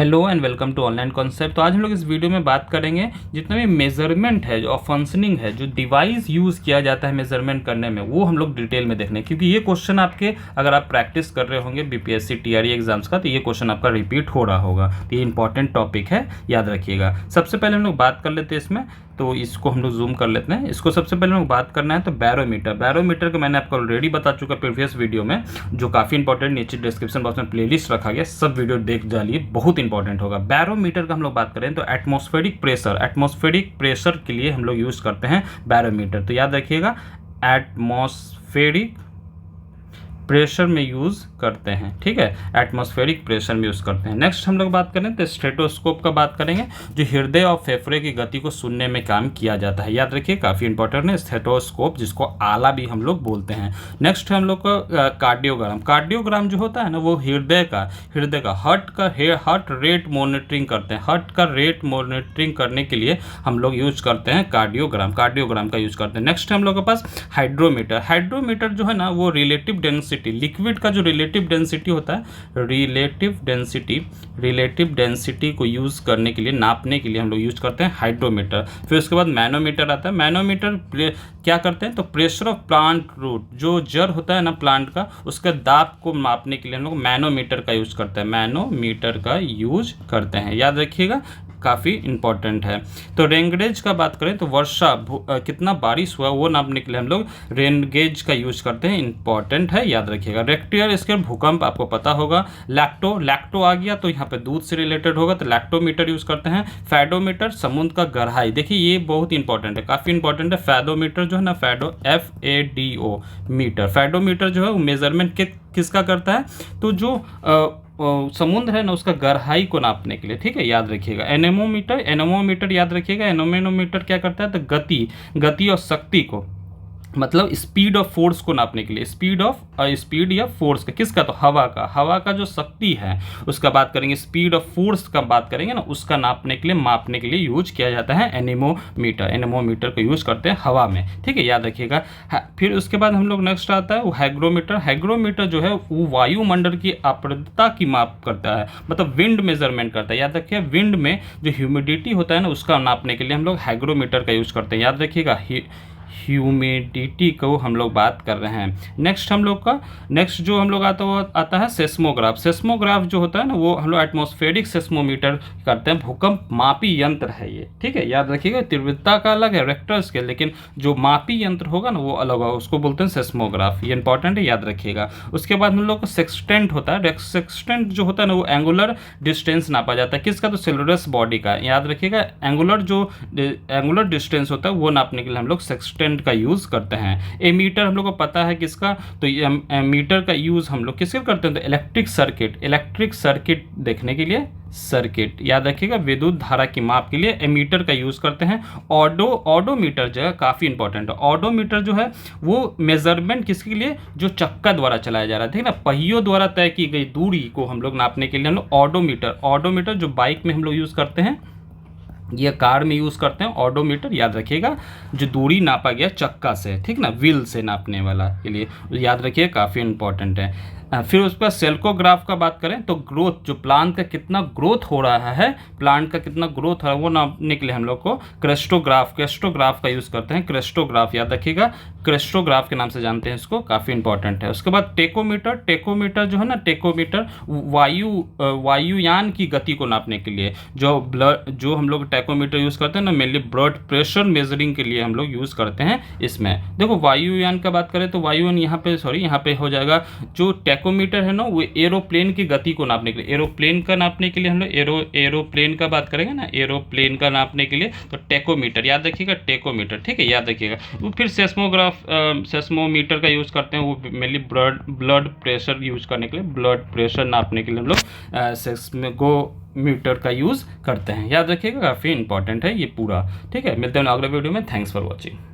Hello and welcome to online concept. तो आज हम लोग इस वीडियो में बात करेंगे जितना भी मेजरमेंट है जो फंक्शनिंग है, जो डिवाइस यूज़ किया जाता है मेजरमेंट करने में, वो हम लोग डिटेल में देखने, क्योंकि ये क्वेश्चन आपके अगर आप प्रैक्टिस कर रहे होंगे बीपीएससी टीआरई एग्जाम्स का, तो ये क्वेश्चन आपका रिपीट हो रहा होगा। तो ये इंपॉर्टेंट टॉपिक है, याद रखिएगा। सबसे पहले हम लोग बात कर लेते हैं इसमें, तो इसको हम लोग जूम कर लेते हैं। इसको सबसे पहले हम लोग बात करना है तो बैरोमीटर। बैरोमीटर का मैंने आपको ऑलरेडी बता चुका प्रीवियस वीडियो में, जो काफ़ी इंपॉर्टेंट, नीचे डिस्क्रिप्शन बॉक्स में प्लेलिस्ट रखा गया, सब वीडियो देख डालिए, बहुत इंपॉर्टेंट होगा। बैरोमीटर का हम लोग बात करें तो एटमॉस्फेरिक प्रेशर के लिए हम लोग यूज़ करते हैं बैरोमीटर। तो याद रखिएगा, एटमॉस्फेरिक प्रेशर में यूज़ करते हैं, ठीक है, एटमॉस्फेरिक प्रेशर में यूज़ करते हैं। नेक्स्ट हम लोग बात करें तो स्टेथोस्कोप का बात करेंगे, जो हृदय और फेफड़े की गति को सुनने में काम किया जाता है। याद रखिए, काफ़ी इंपॉर्टेंट है स्टेथोस्कोप, जिसको आला भी हम लोग बोलते हैं। नेक्स्ट हम लोग का कार्डियोग्राम जो होता है ना, वो हृदय का हार्ट रेट मॉनिटरिंग करते हैं। हार्ट का रेट मॉनिटरिंग करने के लिए हम लोग यूज करते हैं कार्डियोग्राम का यूज करते हैं। नेक्स्ट हम लोग के पास हाइड्रोमीटर जो है ना, वो रिलेटिव डेंसिटी, लिक्विड का जो रिलेटिव डेंसिटी होता है, रिलेटिव डेंसिटी को यूज करने के लिए, नापने के लिए हम लोग यूज करते हैं हाइड्रोमीटर। फिर उसके बाद मैनोमीटर आता है। मैनोमीटर क्या करते हैं तो प्रेशर ऑफ प्लांट रूट, जो जड़ होता है ना प्लांट का, उसका दाब को मापने के लिए हम लोग मैनोमीटर का यूज करते हैं। याद रखिएगा, काफ़ी इंपॉर्टेंट है। तो रेनगेज का बात करें तो वर्षा कितना बारिश हुआ वो नापने के लिए हम लोग रेनगेज का यूज करते हैं, इंपॉर्टेंट है, याद रखिएगा। रेक्टियर स्केल, भूकंप आपको पता होगा। लैक्टो आ गया तो यहाँ पे दूध से रिलेटेड होगा, तो लैक्टोमीटर यूज करते हैं। फैडोमीटर, समुद्र का गहराई, देखिए ये बहुत इंपॉर्टेंट है, काफ़ी इंपॉर्टेंट है। फैडोमीटर जो है ना, FADO मीटर, फैडोमीटर जो है वो मेजरमेंट किसका करता है, तो जो समुद्र है ना उसका गहराई को नापने के लिए, ठीक है, याद रखिएगा। एनेमोमीटर याद रखिएगा, एनेमोमीटर क्या करता है तो गति और शक्ति को, मतलब स्पीड ऑफ फोर्स को नापने के लिए, स्पीड या फोर्स का, किसका तो हवा का जो शक्ति है उसका बात करेंगे। स्पीड ऑफ फोर्स का बात करेंगे ना, उसका मापने के लिए यूज किया जाता है एनेमोमीटर को यूज करते हैं हवा में, ठीक है, याद रखिएगा। फिर उसके बाद हम लोग नेक्स्ट आता है वो हैग्रोमीटर जो है वो वायुमंडल की आर्द्रता की माप करता है, मतलब विंड मेजरमेंट करता है। याद रखिए, विंड में जो ह्यूमिडिटी होता है ना, उसका नापने के लिए हम लोग हैग्रोमीटर का यूज करते हैं। याद रखिएगा, ह्यूमिडिटी को हम लोग बात कर रहे हैं। नेक्स्ट जो हम लोग आता है सेस्मोग्राफ जो होता है ना, वो हम लोग एटमॉस्फेरिक सेस्मोमीटर करते हैं। भूकंप मापी यंत्र है ये, ठीक है, याद रखिएगा। तीव्रता का अलग है, रेक्टर स्केल, लेकिन जो मापी यंत्र होगा ना वो अलग होगा, उसको बोलते हैं सेस्मोग्राफ, ये इंपॉर्टेंट है, याद रखिएगा। उसके बाद हम लोग का सेक्सटेंट होता है। सेक्सटेंट जो होता है ना, वो एंगुलर डिस्टेंस नापा जाता है, किसका तो सेलुलस बॉडी का, याद रखिएगा। एंगुलर डिस्टेंस होता है वो नापने के लिए हम लोग सेक्सटेंट का यूज करते हैं। एमीटर हम लोग को पता है किसका, तो एमीटर का यूज हम लोग किसके करते हैं तो इलेक्ट्रिक सर्किट देखने के लिए, याद रखिएगा, विद्युत धारा की माप के लिए एमीटर का यूज करते हैं। ऑडोमीटर जो है काफी इंपॉर्टेंट है। ऑडोमीटर जो है वो मेजरमेंट किसके लिए, जो चक्का द्वारा चलाया जा रहा है, ठीक है ना, पहियों द्वारा तय की गई दूरी को हम लोग नापने के लिए हम लोग ऑडोमीटर जो बाइक में हम लोग यूज करते हैं, ये कार में यूज़ करते हैं ऑडोमीटर, याद रखिएगा, जो दूरी नापा गया चक्का से, ठीक ना, व्हील से नापने वाला के लिए, याद रखिए, काफ़ी इंपॉर्टेंट है। फिर उसके बाद सेल्कोग्राफ का बात करें तो ग्रोथ, जो प्लांट का कितना ग्रोथ हो रहा है, वो नापने के लिए हम लोग को क्रेस्टोग्राफ का यूज़ करते हैं। क्रेस्टोग्राफ याद रखिएगा, क्रेस्टोग्राफ के नाम से जानते हैं इसको, काफ़ी इंपॉर्टेंट है। उसके बाद टेकोमीटर जो है ना, वायुयान की गति को नापने के लिए जो हम लोग टेकोमीटर यूज़ करते हैं ना, मेनली ब्लड प्रेशर मेजरिंग के लिए हम लोग यूज़ करते हैं इसमें। देखो वायुयान का बात करें तो वायुयान यहाँ पे हो जाएगा। जो टेकोमीटर है ना, वो एरोप्लेन की गति को नापने के लिए, एरोप्लेन का नापने के लिए हम लोग एरोप्लेन का बात करेंगे ना, एरोप्लेन का नापने के लिए तो टेकोमीटर, याद रखिएगा, टेकोमीटर, ठीक है, याद रखिएगा। वो फिर सेस्मोमीटर का यूज़ करते हैं, वो मेनली ब्लड प्रेशर यूज करने के लिए, ब्लड प्रेशर नापने के लिए हम लोग सेस्मोमीटर का यूज़ करते हैं, याद रखिएगा, काफ़ी इंपॉर्टेंट है ये पूरा, ठीक है। मिलते हैं अगले वीडियो में, थैंक्स फॉर वॉचिंग।